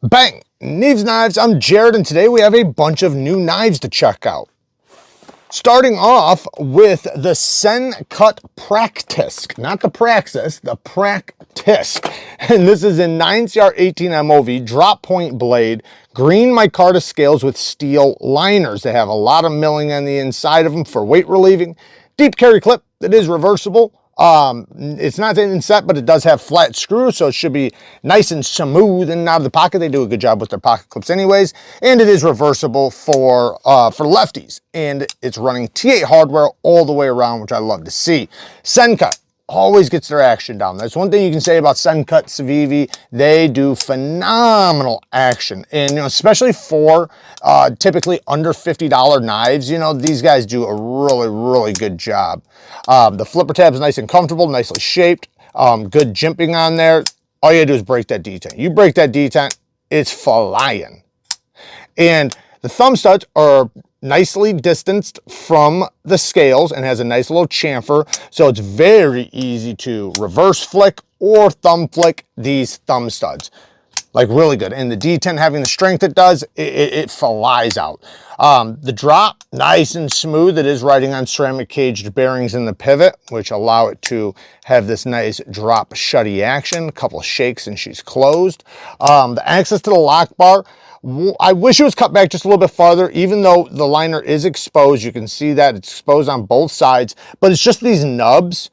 Bang! Neeves Knives, I'm Jared, and today we have a bunch of new knives to check out. Starting off with the Sencut Practis, not the Praxis, the Practisk. And this is a 9CR18 MOV drop point blade, green micarta scales with steel liners. They have a lot of milling on the inside of them for weight relieving. Deep carry clip that is reversible. It's not inset, but it does have flat screws, so it should be nice and smooth in and out of the pocket. They do a good job with their pocket clips anyways, and it is reversible for lefties, and it's running T8 hardware all the way around, which I love to see. Sencut always gets their action down. That's one thing you can say about Sencut Civivi. They do phenomenal action, and especially for typically under $50 knives, these guys do a really good job. The flipper tab is nice and comfortable, nicely shaped, good jimping on there. All you gotta do is break that detent. You break that detent, it's flying. And the thumb studs are nicely distanced from the scales and has a nice little chamfer, so it's very easy to reverse flick or thumb flick these thumb studs. Like really good. And the detent having the strength it does, it flies out. The drop, nice and smooth. It is riding on ceramic caged bearings in the pivot, which allow it to have this nice drop shutty action. A couple of shakes and she's closed. The access to the lock bar, I wish it was cut back just a little bit farther. Even though the liner is exposed, you can see that it's exposed on both sides, but it's just these nubs.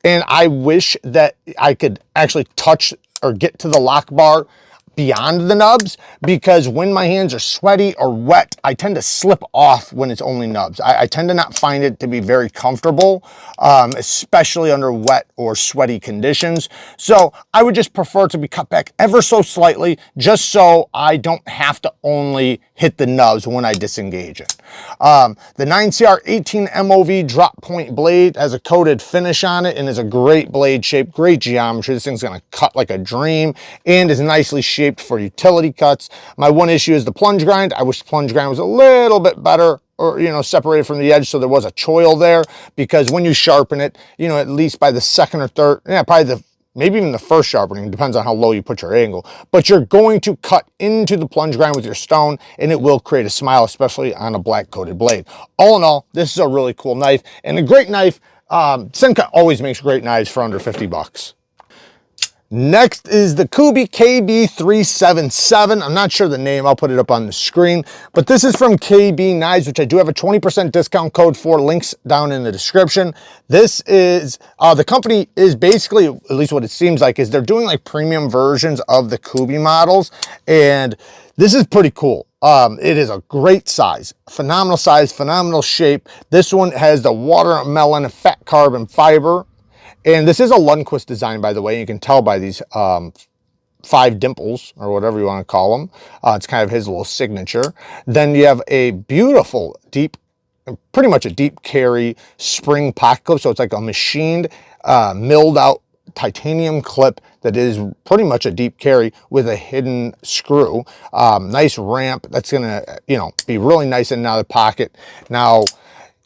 And I wish that I could actually touch or get to the lock bar beyond the nubs, because when my hands are sweaty or wet, I tend to slip off when it's only nubs. I tend to not find it to be very comfortable, especially under wet or sweaty conditions. So I would just prefer to be cut back ever so slightly, just so I don't have to only hit the nubs when I disengage it. The 9CR18 MOV drop point blade has a coated finish on it and is a great blade shape, great geometry. This thing's gonna cut like a dream and is nicely shaped for utility cuts. My one issue is the plunge grind. I wish the plunge grind was a little bit better, or separated from the edge, so there was a choil there, because when you sharpen it, at least by the second or third, probably maybe even the first sharpening, depends on how low you put your angle, but you're going to cut into the plunge grind with your stone and it will create a smile, especially on a black coated blade. All in all, this is a really cool knife and a great knife. Sencut always makes great knives for under 50 bucks. Next is the KUBEY KB377. I'm not sure the name, I'll put it up on the screen, but this is from KB Knives, which I do have a 20% discount code for, links down in the description. This is, the company is basically, at least what it seems like, is they're doing like premium versions of the KUBEY models, and this is pretty cool. It is a great size, phenomenal shape. This one has the watermelon fat carbon fiber. And this is a Lundquist design, by the way. You can tell by these 5 dimples, or whatever you want to call them. It's kind of his little signature. Then you have a beautiful pretty much a deep carry spring pocket clip. So it's like a machined, milled out titanium clip that is pretty much a deep carry with a hidden screw. Nice ramp. That's going to, be really nice in and out of the pocket. Now,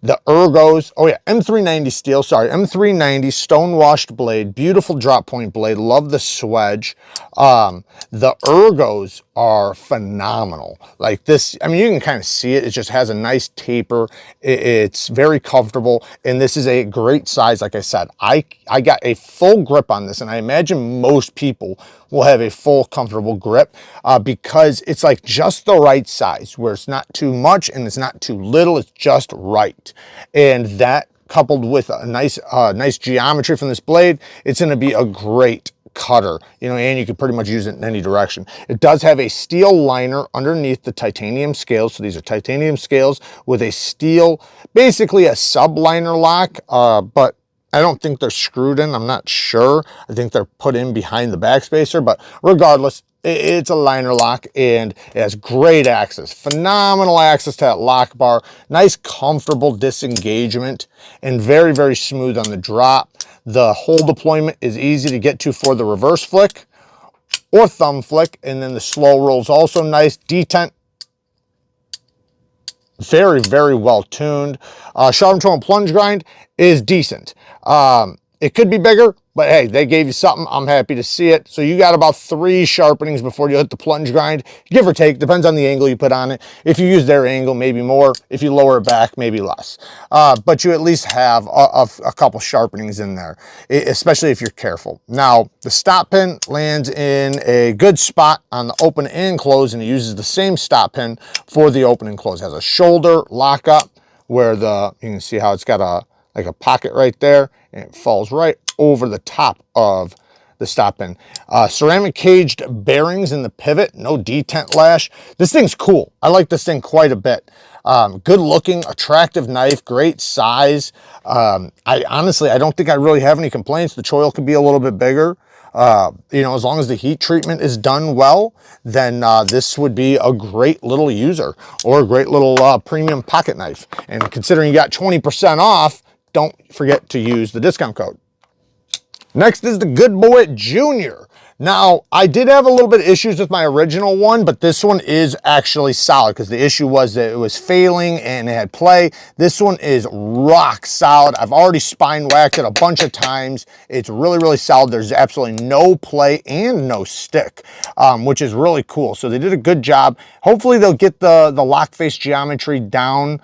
the ergos, M390 steel, M390 stone washed blade, beautiful drop point blade, love the swedge. The ergos are phenomenal. Like this, you can kind of see it. It just has a nice taper. It's very comfortable, and this is a great size. Like I said, I got a full grip on this, and I imagine most people will have a full comfortable grip because it's like just the right size, where it's not too much and it's not too little. It's just right, and that coupled with a nice geometry from this blade, it's going to be a great cutter, and you can pretty much use it in any direction. It does have a steel liner underneath the titanium scales. So these are titanium scales with a steel, basically a subliner lock, but I don't think they're screwed in. I'm not sure. I think they're put in behind the backspacer, but regardless, it's a liner lock and it has great access, phenomenal access to that lock bar, nice comfortable disengagement, and very smooth on the drop. The hole deployment is easy to get to for the reverse flick or thumb flick, and then the slow roll is also nice. Detent, very well tuned. Sharp and plunge grind is decent. It could be bigger, but hey, they gave you something. I'm happy to see it. So you got about 3 sharpenings before you hit the plunge grind, give or take, depends on the angle you put on it. If you use their angle, maybe more. If you lower it back, maybe less. But you at least have a couple sharpenings in there, especially if you're careful. Now, the stop pin lands in a good spot on the open and close, and it uses the same stop pin for the open and close. It has a shoulder lockup where you can see how it's got like a pocket right there, and it falls right over the top of the stop pin. Ceramic caged bearings in the pivot, no detent lash. This thing's cool. I like this thing quite a bit. Good looking, attractive knife, great size. I honestly don't think I really have any complaints. The choil could be a little bit bigger. You know, as long as the heat treatment is done well, then this would be a great little user, or a great little premium pocket knife. And considering you got 20% off, don't forget to use the discount code. Next is the GOODBOY Junior. Now, I did have a little bit of issues with my original one, but this one is actually solid, because the issue was that it was failing and it had play. This one is rock solid. I've already spine whacked it a bunch of times. It's really, really solid. There's absolutely no play and no stick, which is really cool. So they did a good job. Hopefully they'll get the lock face geometry down,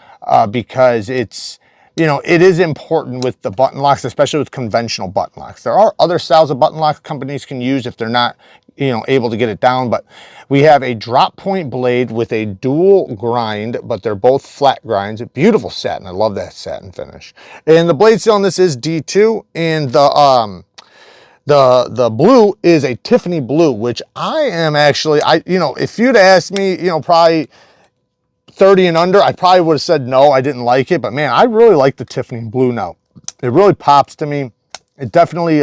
because it's, you know, it is important with the button locks, especially with conventional button locks. There are other styles of button lock companies can use if they're not, you know, able to get it down. But we have a drop point blade with a dual grind, but they're both flat grinds. Beautiful satin. I love that satin finish. And the blade steel on this is D2, and the blue is a Tiffany blue, which I am actually, you know, if you'd asked me, you know, probably 30 and under, I probably would have said no, I didn't like it. But man, I really like the Tiffany blue now. It really pops to me. It definitely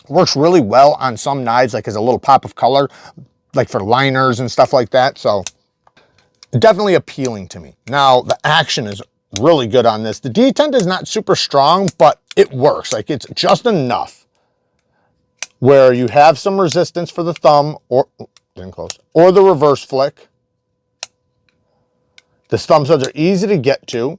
works really well on some knives, like as a little pop of color, like for liners and stuff like that. So definitely appealing to me. Now, the action is really good on this. The detent is not super strong, but it works. Like, it's just enough where you have some resistance for the thumb, or getting close, or the reverse flick. The thumb studs are easy to get to.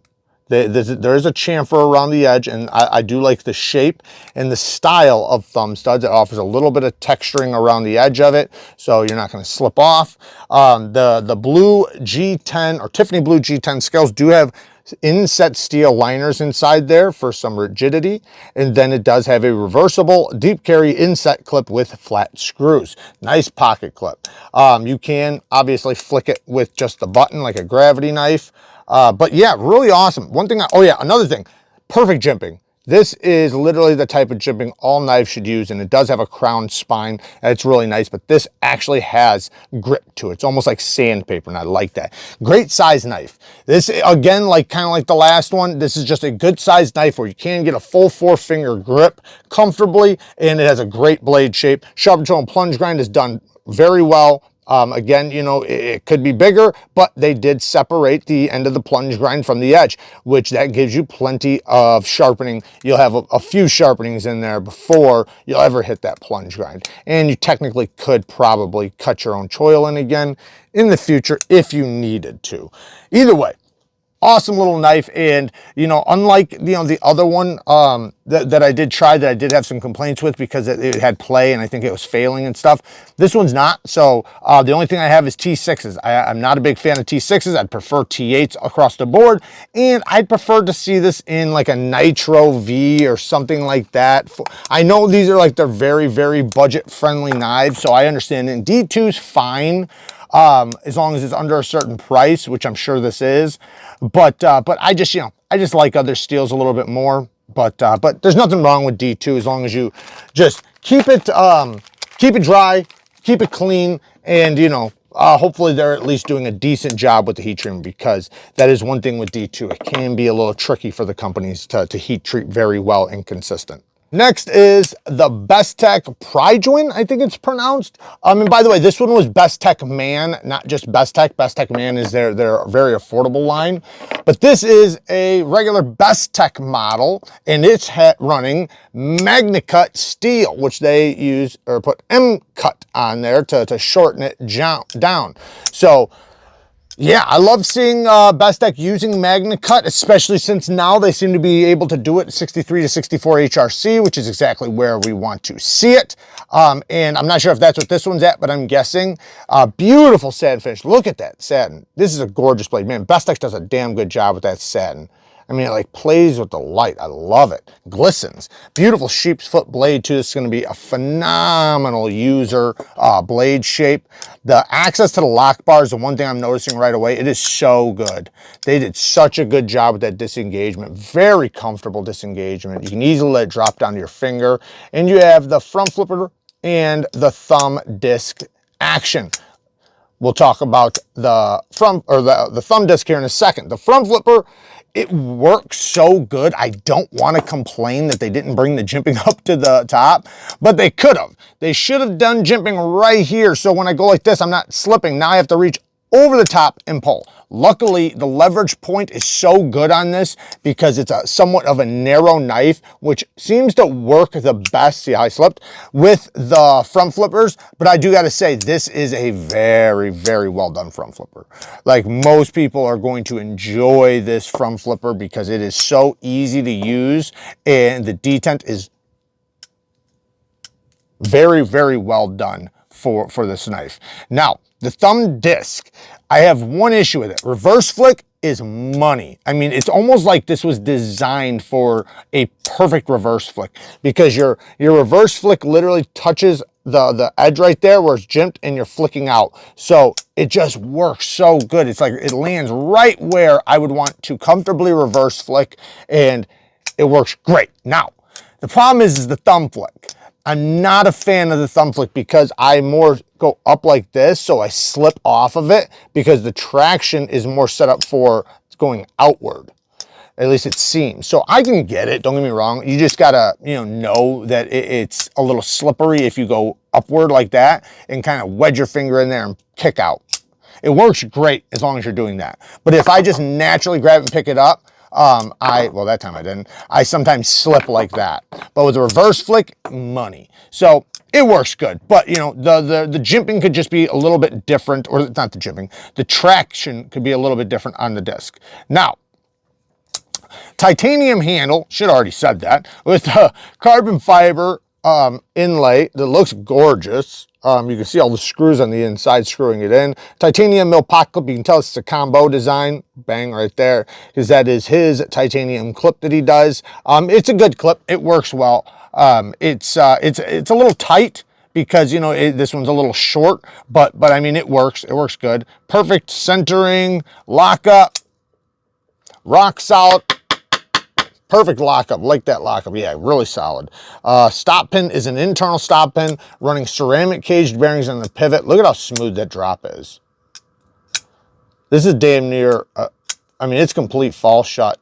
There is a chamfer around the edge, and I do like the shape and the style of thumb studs. It offers a little bit of texturing around the edge of it, so you're not going to slip off. The blue G10 or Tiffany blue G10 scales do have inset steel liners inside there for some rigidity, and then it does have a reversible deep carry inset clip with flat screws. Nice pocket clip. You can obviously flick it with just the button like a gravity knife, but yeah, really awesome. One thing, oh yeah, another thing, perfect jimping. This is literally the type of jimping all knives should use, and it does have a crown spine. It's really nice, but this actually has grip to it. It's almost like sandpaper, and I like that. Great size knife. This, again, like kind of like the last one, this is just a good size knife where you can get a full 4-finger grip comfortably, and it has a great blade shape. Sharp control and plunge grind is done very well. Again, you know, it could be bigger, but they did separate the end of the plunge grind from the edge, which that gives you plenty of sharpening. You'll have a few sharpenings in there before you'll ever hit that plunge grind. And you technically could probably cut your own choil in again in the future if you needed to. Either way, awesome little knife. And, you know, unlike, you know, the other one that I did try, that I did have some complaints with because it had play and I think it was failing and stuff, this one's not. So the only thing I have is T6s. I'm not a big fan of T6s. I'd prefer T8s across the board, and I'd prefer to see this in like a Nitro V or something like that. I know these are like, they're very, very budget friendly knives, so I understand. And D2's fine as long as it's under a certain price, which I'm sure this is. But I just, you know, I just like other steels a little bit more. But there's nothing wrong with D2 as long as you just keep it dry, keep it clean, and, you know, hopefully they're at least doing a decent job with the heat treatment, because that is one thing with D2. It can be a little tricky for the companies to heat treat very well and consistent. Next is the Besttech Pridein, I think it's pronounced. And by the way, this one was BESTECHMAN, not just Besttech. BESTECHMAN is their very affordable line. But this is a regular Besttech model, and it's running MagnaCut steel, which they use or put M-cut on there to shorten it down. So, Yeah, I love seeing BESTECH using Magnet Cut, especially since now they seem to be able to do it 63 to 64 HRC, which is exactly where we want to see it. And I'm not sure if that's what this one's at, but I'm guessing. Beautiful satin finish. Look at that satin. This is a gorgeous blade. Man, BESTECH does a damn good job with that satin. I mean, it like plays with the light. I love it. Glistens. Beautiful sheep's foot blade too. This is going to be a phenomenal user blade shape. The access to the lock bar is the one thing I'm noticing right away. It is so good. They did such a good job with that disengagement. Very comfortable disengagement. You can easily let it drop down to your finger. And you have the front flipper and the thumb disc action. We'll talk about the front or the thumb disc here in a second. The front flipper, it works so good. I don't want to complain that they didn't bring the jimping up to the top, but they could have. They should have done jimping right here. So when I go like this, I'm not slipping. Now I have to reach over the top and pull. Luckily, the leverage point is so good on this because it's a somewhat of a narrow knife, which seems to work the best. See how I slipped with the front flippers, but I do got to say this is a very, very well done front flipper. Like most people are going to enjoy this front flipper because it is so easy to use and the detent is very, very well done for this knife. Now, the thumb disc, I have one issue with it. Reverse flick is money. I mean, it's almost like this was designed for a perfect reverse flick because your reverse flick literally touches the edge right there where it's jimped and you're flicking out. So it just works so good. It's like it lands right where I would want to comfortably reverse flick and it works great. Now, the problem is the thumb flick. I'm not a fan of the thumb flick because I more go up like this, so I slip off of it because the traction is more set up for going outward. At least it seems. So I can get it, don't get me wrong. You just gotta, know that it's a little slippery if you go upward like that and kind of wedge your finger in there and kick out. It works great as long as you're doing that. But if I just naturally grab it and pick it up, well, that time I didn't. I sometimes slip like that. But with a reverse flick, money. So it works good. But, the jimping could just be a little bit different, or not the jimping, the traction could be a little bit different on the disc. Now, titanium handle, should already said that, with a carbon fiber inlay that looks gorgeous. You can see all the screws on the inside screwing it in. Titanium mill pocket clip. You can tell it's a combo design. Bang right there, because that is his titanium clip that he does. It's a good clip. It works well. It's a little tight because this one's a little short, but I mean it works. It works good. Perfect centering, lockup, rock solid. Perfect lockup, like that lockup, yeah, really solid. Stop pin is an internal stop pin running ceramic caged bearings on the pivot. Look at how smooth that drop is. This is damn near, I mean, it's complete fall shut.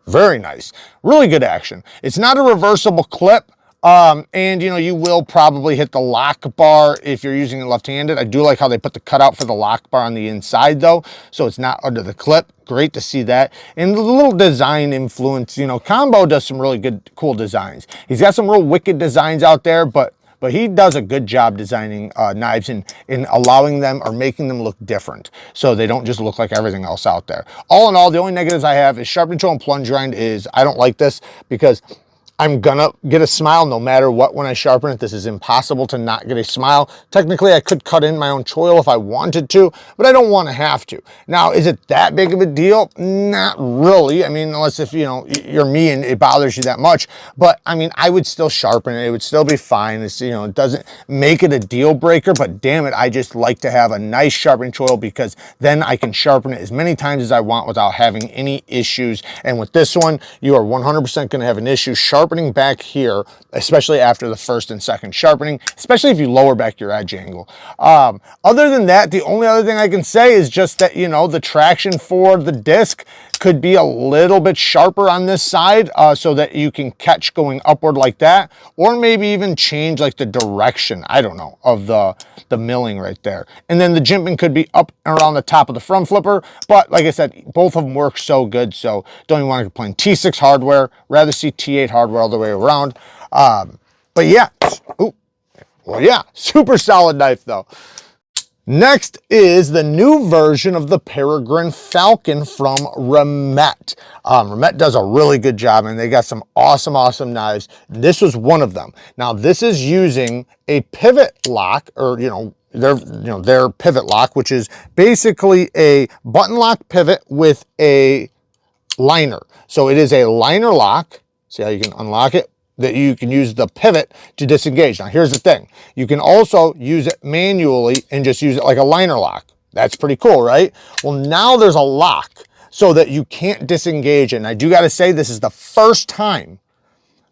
Very nice, really good action. It's not a reversible clip. And you will probably hit the lock bar if you're using it left-handed. I do like how they put the cutout for the lock bar on the inside though, so it's not under the clip. Great to see that. And the little design influence, Combo does some really good, cool designs. He's got some real wicked designs out there, but he does a good job designing knives and in allowing them or making them look different so they don't just look like everything else out there. All in all, the only negatives I have is sharp control and plunge grind is I don't like this because I'm gonna get a smile no matter what when I sharpen it. This is impossible to not get a smile. Technically, I could cut in my own choil if I wanted to, but I don't want to have to. Now, is it that big of a deal? Not really. I mean, unless if, you're me and it bothers you that much. But, I mean, I would still sharpen it. It would still be fine. It's, it doesn't make it a deal breaker, but damn it, I just like to have a nice sharpening choil because then I can sharpen it as many times as I want without having any issues. And with this one, you are 100% going to have an issue sharpening back here, especially after the first and second sharpening, especially if you lower back your edge angle. Other than that, the only other thing I can say is just that, the traction for the disc could be a little bit sharper on this side so that you can catch going upward like that, or maybe even change like the direction, I don't know, of the milling right there. And then the jimping could be up and around the top of the front flipper, but like I said, both of them work so good, so don't even want to complain. T6 hardware, rather see T8 hardware all the way around. But yeah, ooh, well, yeah, super solid knife though. Next is the new version of the Peregrine Falcon from Remette. Remette does a really good job, and they got some awesome knives. This was one of them. Now, this is using a pivot lock, or their pivot lock, which is basically a button lock pivot with a liner. So it is a liner lock. See how you can unlock it? That you can use the pivot to disengage. Now, here's the thing. You can also use it manually and just use it like a liner lock. That's pretty cool, right? Well, now there's a lock so that you can't disengage it. And I do got to say, this is the first time,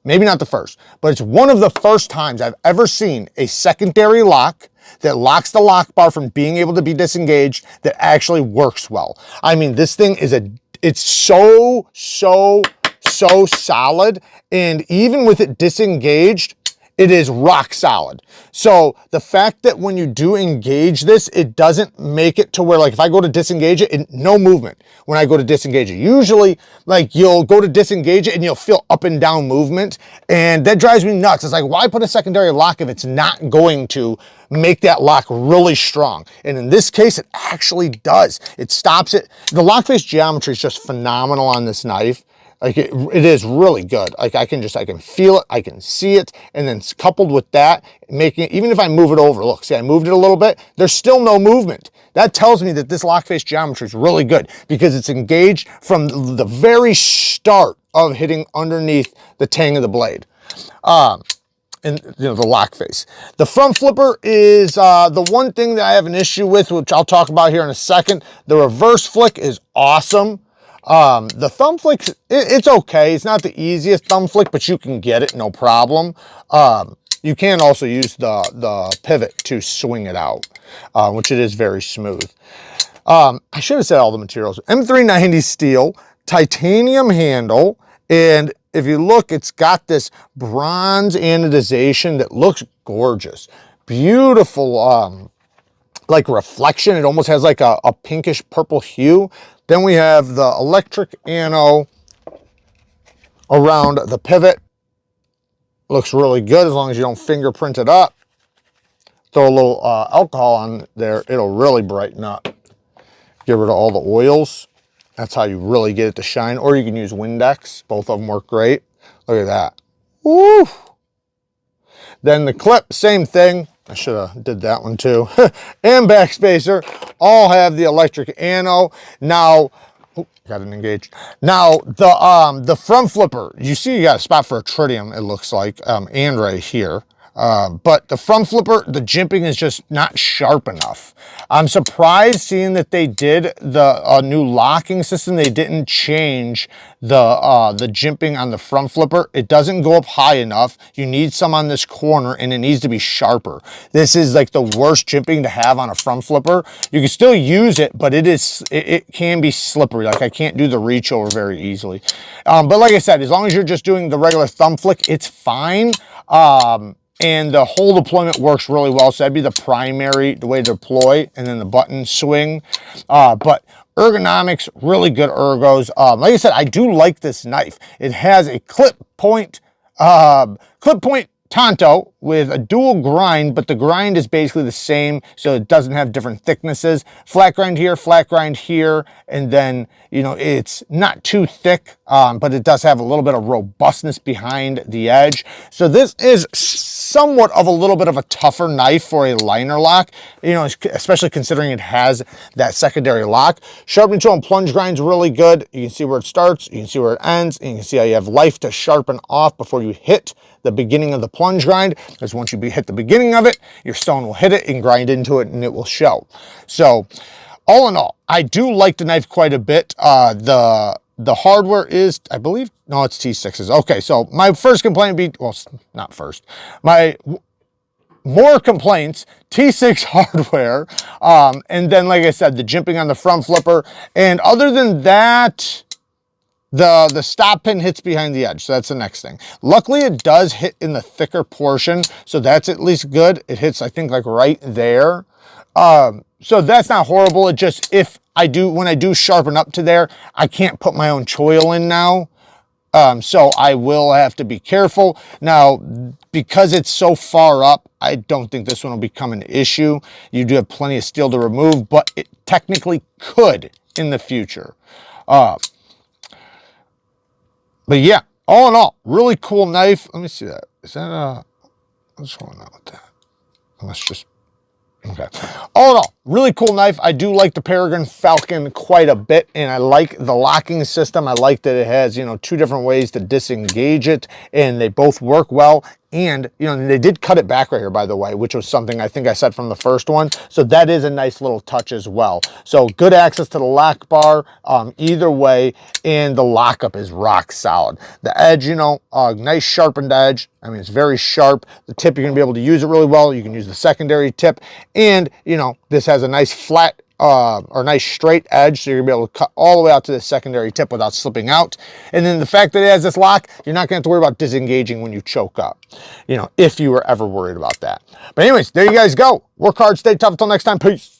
maybe not the first, but it's one of the first times I've ever seen a secondary lock that locks the lock bar from being able to be disengaged that actually works well. I mean, this thing is it's so solid, and even with it disengaged, it is rock solid. So the fact that when you do engage this, it doesn't make it to where, like, if I go to disengage it, no movement when I go to disengage it. Usually, like, you'll go to disengage it and you'll feel up and down movement, and that drives me nuts. It's like, why put a secondary lock if it's not going to make that lock really strong? And in this case, it actually does. It stops it. The lock face geometry is just phenomenal on this knife. Like, it is really good. Like, I can feel it, I can see it, and then coupled with that, making it, even if I move it over, look, see, I moved it a little bit, there's still no movement. That tells me that this lock face geometry is really good because it's engaged from the very start of hitting underneath the tang of the blade. And the lock face. The front flipper is the one thing that I have an issue with, which I'll talk about here in a second. The reverse flick is awesome. The thumb flick, it's okay. It's not the easiest thumb flick, but you can get it, no problem. You can also use the pivot to swing it out, which it is very smooth. I should have said all the materials. M390 steel, titanium handle, and if you look, it's got this bronze anodization that looks gorgeous. Beautiful, like reflection. It almost has like a pinkish purple hue. Then we have the electric ano around the pivot. Looks really good as long as you don't fingerprint it up. Throw a little alcohol on there, it'll really brighten up. Get rid of all the oils. That's how you really get it to shine. Or you can use Windex. Both of them work great. Look at that. Woo! Then the clip, same thing. I should have did that one too. And backspacer all have the electric ano. Now, got it engaged. Now the front flipper, you see you got a spot for a tritium, it looks like, and right here. But the front flipper, the jimping is just not sharp enough. I'm surprised seeing that they did the new locking system. They didn't change the jimping on the front flipper. It doesn't go up high enough. You need some on this corner, and it needs to be sharper. This is like the worst jimping to have on a front flipper. You can still use it, but it can be slippery. Like, I can't do the reach over very easily. But like I said, as long as you're just doing the regular thumb flick, it's fine. And the whole deployment works really well. So that'd be the primary, the way to deploy, and then the button swing. But ergonomics, really good ergos. Like I said, I do like this knife. It has a clip point Tonto with a dual grind, but the grind is basically the same, so it doesn't have different thicknesses. Flat grind here, and then, you know, it's not too thick, but it does have a little bit of robustness behind the edge. So this is somewhat of a little bit of a tougher knife for a liner lock, you know, especially considering it has that secondary lock. Sharpening tool and plunge grind's really good. You can see where it starts, you can see where it ends, and you can see how you have life to sharpen off before you hit the beginning of the plunge grind, because once you hit the beginning of it, your stone will hit it and grind into it, and it will show. So all in all, I do like the knife quite a bit. The hardware is, I believe, no, it's T6s. Okay, so my first complaint would be, well, not first, my more complaints, T6 hardware, and then, like I said, the jimping on the front flipper, and other than that, the stop pin hits behind the edge, so that's the next thing. Luckily, it does hit in the thicker portion, so that's at least good. It hits, I think, like right there. So that's not horrible. It just, when I do sharpen up to there, I can't put my own choil in now. So I will have to be careful. Now, because it's so far up, I don't think this one will become an issue. You do have plenty of steel to remove, but it technically could in the future. But yeah, all in all, really cool knife. Let me see that. Is that what's going on with that? Let's just, okay. All in all, really cool knife. I do like the Remette Falcon quite a bit, and I like the locking system. I like that it has, you know, 2 different ways to disengage it, and they both work well. And, you know, they did cut it back right here, by the way, which was something I think I said from the first one. So that is a nice little touch as well. So good access to the lock bar either way, and the lockup is rock solid. The edge, you know, nice sharpened edge. I mean, it's very sharp. The tip, you're going to be able to use it really well. You can use the secondary tip. And, you know, this has a nice flat or nice straight edge, so you're gonna be able to cut all the way out to the secondary tip without slipping out. And then the fact that it has this lock, you're not gonna have to worry about disengaging when you choke up, you know, if you were ever worried about that. But anyways, there you guys go. Work hard, stay tough. Until next time, peace.